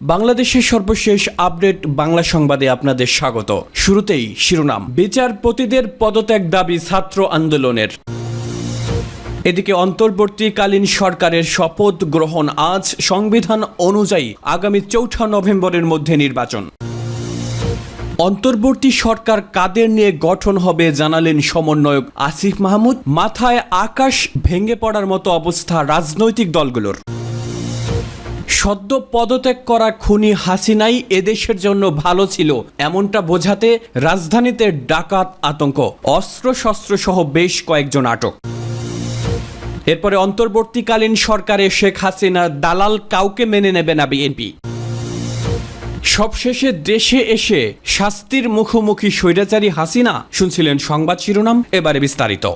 বাংলাদেশের সর্বশেষ আপডেট বাংলা সংবাদে আপনাদের স্বাগত। শুরুতেই শিরোনাম। বিচারপতিদের পদত্যাগ দাবি ছাত্র আন্দোলনের। এদিকে অন্তর্বর্তীকালীন সরকারের শপথ গ্রহণ আজ, সংবিধান অনুযায়ী আগামী ৪ নভেম্বরের মধ্যে নির্বাচন। অন্তর্বর্তী সরকার কাদের নিয়ে গঠন হবে জানালেন সমন্বয়ক আসিফ মাহমুদ। মাথায় আকাশ ভেঙে পড়ার মতো অবস্থা রাজনৈতিক দলগুলোর। সদ্য পদত্যাগ করা খুনি হাসিনাই এদেশের জন্য ভালো ছিল, এমনটা বোঝাতে রাজধানীতে ডাকাত আতঙ্ক, অস্ত্রশস্ত্র সহ বেশ কয়েকজন আটক। এরপরে অন্তর্বর্তীকালীন সরকারে শেখ হাসিনার দালাল কাউকে মেনে নেবে না বিএনপি। সবশেষে দেশে এসে শাস্তির মুখোমুখি স্বৈরাচারী হাসিনা। শুনছিলেন সংবাদ শিরোনাম, এবারে বিস্তারিত।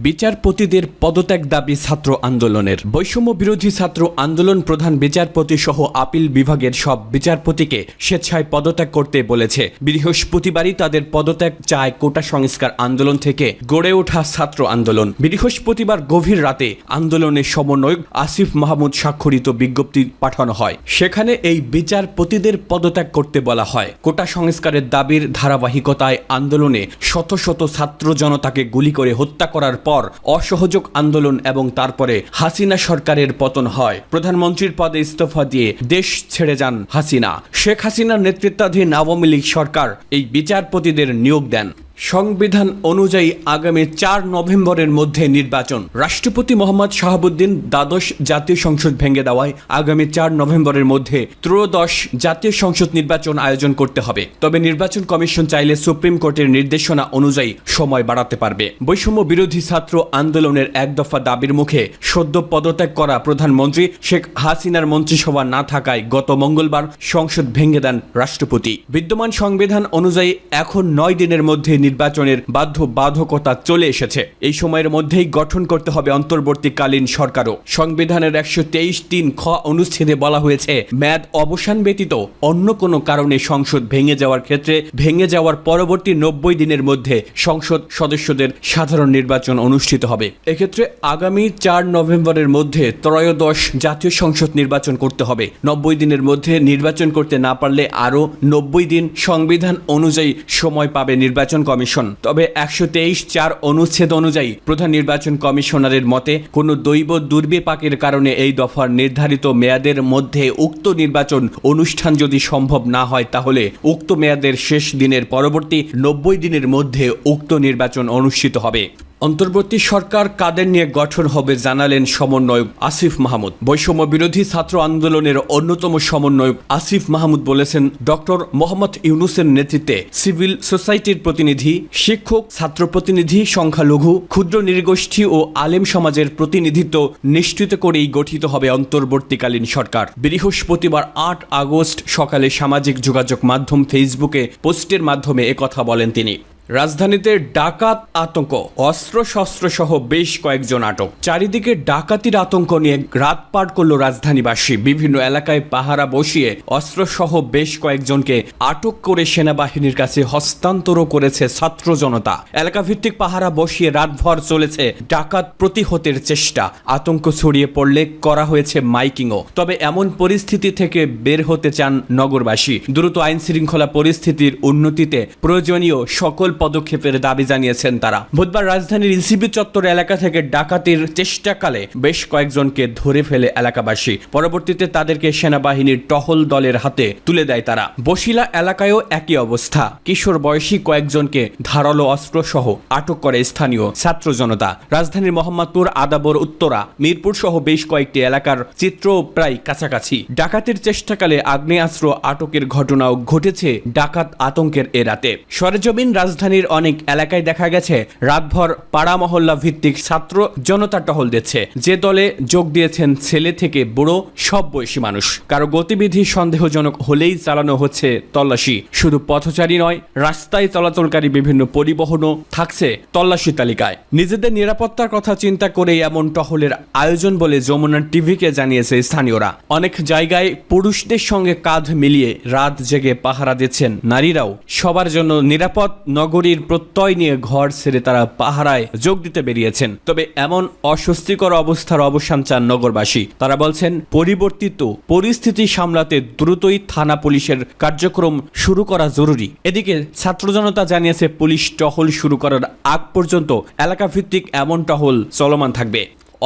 বিচারপতিদের পদত্যাগ দাবি ছাত্র আন্দোলনের। বৈষম্য বিরোধী ছাত্র আন্দোলন প্রধান বিচারপতি সহ আপিল বিভাগের সব বিচারপতিকে স্বেচ্ছায় পদত্যাগ করতে বলেছে। বৃহস্পতিবারই তাদের পদত্যাগ চায় কোটা সংস্কার আন্দোলন থেকে গড়ে ওঠা ছাত্র আন্দোলন। বৃহস্পতিবার গভীর রাতে আন্দোলনের সমন্বয়ক আসিফ মাহমুদ স্বাক্ষরিত বিজ্ঞপ্তি পাঠানো হয়। সেখানে এই বিচারপতিদের পদত্যাগ করতে বলা হয়। কোটা সংস্কারের দাবির ধারাবাহিকতায় আন্দোলনে শত শত ছাত্র জনতাকে গুলি করে হত্যা করার পর অসহযোগ আন্দোলন এবং তারপরে হাসিনা সরকারের পতন হয়। প্রধানমন্ত্রীর পদে ইস্তফা দিয়ে দেশ ছেড়ে যান হাসিনা। শেখ হাসিনার নেতৃত্বাধীন আওয়ামী লীগ সরকার এই বিচারপতিদের নিয়োগ দেন। সংবিধান অনুযায়ী আগামী ৪ নভেম্বরের মধ্যে নির্বাচন। রাষ্ট্রপতি মোহাম্মদ শাহাবুদ্দিন দ্বাদশ জাতীয় সংসদ ভেঙে দেওয়ায় আগামী ৪ নভেম্বরের মধ্যে ত্রয়োদশ জাতীয় সংসদ নির্বাচন আয়োজন করতে হবে। তবে নির্বাচন কমিশন চাইলে সুপ্রিম কোর্টের নির্দেশনা অনুযায়ী সময় বাড়াতে পারবে। বৈষম্য বিরোধী ছাত্র আন্দোলনের এক দফা দাবির মুখে সদ্য পদত্যাগ করা প্রধানমন্ত্রী শেখ হাসিনার মন্ত্রিসভা না থাকায় গত মঙ্গলবার সংসদ ভেঙে দেন রাষ্ট্রপতি। বিদ্যমান সংবিধান অনুযায়ী এখন ৯ দিনের মধ্যে নির্বাচনের বাধ্যবাধকতা চলে এসেছে। এই সময়ের মধ্যেই গঠন করতে হবে অন্তর্বর্তীকালীন সরকারও। সংবিধানের ১২৩ খ অনুচ্ছেদে বলা হয়েছে, মেয়াদ অবসান ব্যতীত অন্য কোনো কারণে সংসদ ভেঙে যাওয়ার ক্ষেত্রে ভেঙে যাওয়ার পরবর্তী ৯০ দিনের মধ্যে সংসদ সদস্যদের সাধারণ নির্বাচন অনুষ্ঠিত হবে। এক্ষেত্রে আগামী ৪ নভেম্বরের মধ্যে ত্রয়োদশ জাতীয় সংসদ নির্বাচন করতে হবে। ৯০ দিনের মধ্যে নির্বাচন করতে না পারলে আরও ৯০ দিন সংবিধান অনুযায়ী সময় পাবে নির্বাচন কমিশন। তবে ১২৩(৪) অনুচ্ছেদ অনুযায়ী প্রধান নির্বাচন কমিশনারের মতে কোনো দৈব দুর্বিপাকের কারণে এই দফার নির্ধারিত মেয়াদের মধ্যে উক্ত নির্বাচন অনুষ্ঠান যদি সম্ভব না হয়, তাহলে উক্ত মেয়াদের শেষ দিনের পরবর্তী ৯০ দিনের মধ্যে উক্ত নির্বাচন অনুষ্ঠিত হবে। অন্তর্বর্তী সরকার কাদের নিয়ে গঠন হবে জানালেন সমন্বয়ক আসিফ মাহমুদ। বৈষম্য বিরোধী ছাত্র আন্দোলনের অন্যতম সমন্বয়ক আসিফ মাহমুদ বলেছেন, ডক্টর মোহাম্মদ ইউনূসের নেতৃত্বে সিভিল সোসাইটির প্রতিনিধি, শিক্ষক, ছাত্র প্রতিনিধি, সংখ্যালঘু, ক্ষুদ্র নৃগোষ্ঠী ও আলেম সমাজের প্রতিনিধিত্ব নিশ্চিত করেই গঠিত হবে অন্তর্বর্তীকালীন সরকার। বৃহস্পতিবার ৮ আগস্ট সকালে সামাজিক যোগাযোগ মাধ্যম ফেসবুকে পোস্টের মাধ্যমে একথা বলেন তিনি। রাজধানীতে ডাকাত আতঙ্ক, অস্ত্রশস্ত্র সহ বেশ কয়েকজন আটক। চারিদিকে ডাকাতির আতঙ্ক নিয়ে রাত পার করল রাজধানীবাসী। বিভিন্ন এলাকায় পাহারা বসিয়ে অস্ত্রসহ বেশ কয়েকজনকে আটক করে সেনাবাহিনীর কাছে হস্তান্তর করেছে ছাত্র জনতা। এলাকাভিত্তিক পাহারা বসিয়ে রাতভর চলেছে ডাকাত প্রতিহতের চেষ্টা। আতঙ্ক ছড়িয়ে পড়লে করা হয়েছে মাইকিংও। তবে এমন পরিস্থিতি থেকে বের হতে চান নগরবাসী। দ্রুত আইন শৃঙ্খলা পরিস্থিতির উন্নতিতে প্রয়োজনীয় সকল পদক্ষেপের দাবি জানিয়েছেন তারা। বুধবার রাজধানীর ইসিবি চত্বর এলাকা থেকে ডাকাতির চেষ্টাকালে বেশ কয়েকজনকে ধরে ফেলে এলাকাবাসী। পরবর্তীতে তাদেরকে সেনাবাহিনীর টহল দলের হাতে তুলে দেয় তারা। বসিলা এলাকায়ও একই অবস্থা। কিশোর বয়সী কয়েকজনকে ধারালো অস্ত্র সহ আটক করে স্থানীয় ছাত্র জনতা। রাজধানীর মোহাম্মদপুর, আদাবর, উত্তরা, মিরপুর সহ বেশ কয়েকটি এলাকার চিত্র প্রায় কাছাকাছি। ডাকাতির চেষ্টাকালে আগ্নেয়াস্ত্র আটকের ঘটনাও ঘটেছে ডাকাত আতঙ্কের এ রাতে। সরেজমিন রাজধানীর অনেক এলাকায় দেখা গেছে রাতভর পাড়া মহল্লা ভিত্তিক ছাত্র জনতা টহল দিচ্ছে। যে দলে যোগ দিয়েছেন ছেলে থেকে বুড়ো সব বয়সী মানুষ। কারো গতিবিধি সন্দেহজনক হলেই চালানো হচ্ছে তল্লাশি। শুধু পথচারী নয়, রাস্তায় চলাচলকারী বিভিন্ন পরিবহনও থাকছে তল্লাশি তালিকায়। নিজেদের নিরাপত্তার কথা চিন্তা করে এমন টহলের আয়োজন বলে যমুনা টিভিকে জানিয়েছে স্থানীয়রা। অনেক জায়গায় পুরুষদের সঙ্গে কাঁধ মিলিয়ে রাত জেগে পাহারা দিচ্ছেন নারীরাও। সবার জন্য নিরাপদ নগর নগরীর প্রত্যয় নিয়ে ঘর ছেড়ে তারা পাহারায় যোগ দিতে বেরিয়েছেন। তবে এমন অস্বস্তিকর অবস্থার অবসান চান নগরবাসী। তারা বলছেন পরিবর্তিত পরিস্থিতি সামলাতে দ্রুতই থানা পুলিশের কার্যক্রম শুরু করা জরুরি। এদিকে ছাত্র জনতা জানিয়েছে পুলিশ টহল শুরু করার আগ পর্যন্ত এলাকাভিত্তিক এমন টহল চলমান থাকবে।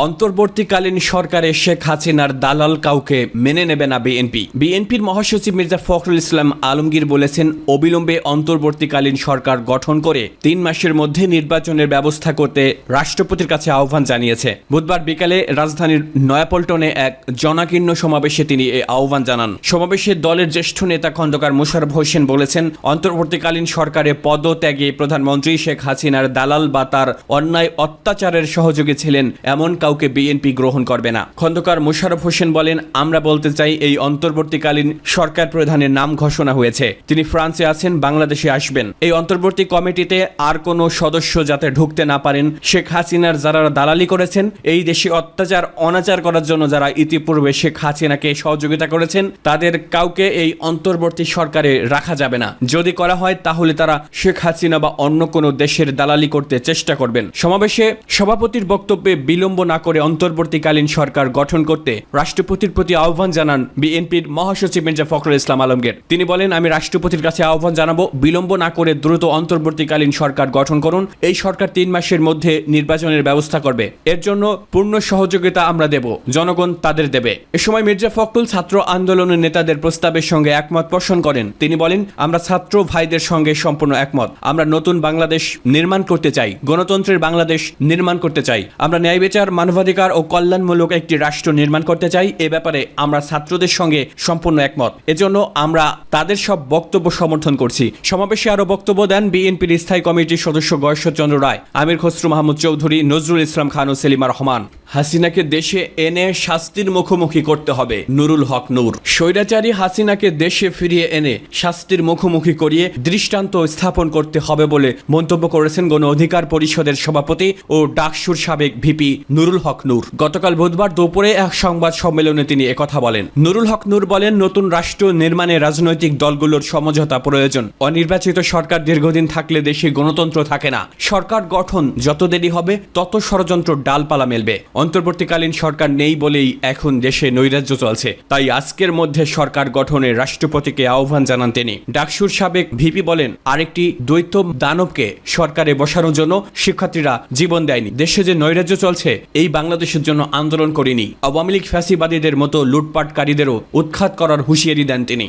অন্তর্বর্তীকালীন সরকারে শেখ হাসিনার দালাল কাউকে মেনে নেবে না বিএনপি। বিএনপির মহাসচিব মির্জা ফখরুল ইসলাম আলমগীর বলেছেন, অবিলম্বে অন্তর্বর্তীকালীন সরকার গঠন করে 3 মাসের মধ্যে নির্বাচনের ব্যবস্থা করতে রাষ্ট্রপতির কাছে আহ্বান জানিয়েছে। বুধবার বিকালে রাজধানীর নয়াপল্টনে এক জনাকীর্ণ সমাবেশে তিনি এই আহ্বান জানান। সমাবেশে দলের জ্যেষ্ঠ নেতা খন্দকার মোশাররফ হোসেন বলেছেন, অন্তর্বর্তীকালীন সরকারে পদত্যাগে প্রধানমন্ত্রী শেখ হাসিনার দালাল বা তার অন্যায় অত্যাচারের সহযোগী ছিলেন এমন কাউকে বিএনপি গ্রহণ করবে না। খন্দকার মোশাররফ হোসেন বলেন, আমরা বলতে চাই এই অন্তর্বর্তীকালীন সরকার প্রধানের নাম ঘোষণা হয়েছে। তিনি ফ্রান্সে আছেন, বাংলাদেশে আসবেন। এই অন্তর্বর্তী কমিটিতে আর কোনো সদস্য যাতে ঢুকতে না পারেন। শেখ হাসিনার যারা দালালি করেছেন, এই দেশে অত্যাচার অনাচার করার জন্য যারা ইতিপূর্বে শেখ হাসিনাকে সহযোগিতা করেছেন, তাদের কাউকে এই অন্তর্বর্তী সরকারে রাখা যাবে না। যদি করা হয় তাহলে তারা শেখ হাসিনা বা অন্য কোনো দেশের দালালি করতে চেষ্টা করবেন। সমাবেশে সভাপতির বক্তব্যে বিলম্ব না করে অন্তর্বর্তীকালীন সরকার গঠন করতে রাষ্ট্রপতির প্রতি আহ্বান জানান বিএনপির মহাসচিব মির্জা ফখরুল ইসলাম আলমগীর। তিনি বলেন, আমি রাষ্ট্রপতির কাছে আহ্বান জানাবো, বিলম্ব না করে দ্রুত অন্তর্বর্তীকালীন সরকার গঠন করুন। এই সরকার 3 মাসের মধ্যে নির্বাচনের ব্যবস্থা করবে। এর জন্য পূর্ণ সহযোগিতা আমরা দেব, জনগণ তাদের দেবে। এ সময় মির্জা ফখরুল ছাত্র আন্দোলনের নেতাদের প্রস্তাবের সঙ্গে একমত পোষণ করেন। তিনি বলেন, আমরা ছাত্র ভাইদের সঙ্গে সম্পূর্ণ একমত। আমরা নতুন বাংলাদেশ নির্মাণ করতে চাই, গণতন্ত্রের বাংলাদেশ নির্মাণ করতে চাই। আমরা ন্যায় বিচার, মানবাধিকার ও কল্যাণমূলক একটি রাষ্ট্র নির্মাণ করতে চাই। এ ব্যাপারে আমরা ছাত্রদের সঙ্গে সম্পূর্ণ একমত। এজন্য আমরা তাদের সব বক্তব্য সমর্থন করছি। সমাবেশে আরো বক্তব্য দেন বিএনপির স্থায়ী কমিটির সদস্য গয়েশ্বরচন্দ্র রায়, আমির খসরু মাহমুদ চৌধুরী, নজরুল ইসলাম খান ও সেলিমা রহমান। হাসিনাকে দেশে এনে শাস্তির মুখোমুখি করতে হবে, নুরুল হক নূর। স্বৈরাচারী হাসিনাকে দেশে ফিরিয়ে এনে শাস্তির মুখোমুখি করিয়ে দৃষ্টান্ত স্থাপন করতে হবে বলে মন্তব্য করেছেন গণ অধিকার পরিষদের সভাপতি ও ডাকসুর সাবেক ভিপি নুরুল হক নূর। গতকাল বুধবার দুপুরে এক সংবাদ সম্মেলনে তিনি একথা বলেন। নুরুল হক নূর বলেন, নতুন রাষ্ট্র নির্মাণে রাজনৈতিক দলগুলোর সমঝোতা প্রয়োজন। অনির্বাচিত সরকার দীর্ঘদিন থাকলে দেশে গণতন্ত্র থাকে না। সরকার গঠন যত দেরি হবে তত ষড়যন্ত্র ডালপালা মেলবে। অন্তর্বর্তীকালীন সরকার নেই বলেই এখন দেশে নৈরাজ্য চলছে। তাই আজকের মধ্যে সরকার গঠনে রাষ্ট্রপতিকে আহ্বান জানান তিনি। ডাকসুর সাবেক ভিপি বলেন, আরেকটি দ্বৈত দানবকে সরকারে বসানোর জন্য শিক্ষার্থীরা জীবন দেয়নি। দেশে যে নৈরাজ্য চলছে, এই বাংলাদেশের জন্য আন্দোলন করিনি। আওয়ামী লীগ ফ্যাসিবাদীদের মতো লুটপাটকারীদেরও উৎখাত করার হুঁশিয়ারি দেন তিনি।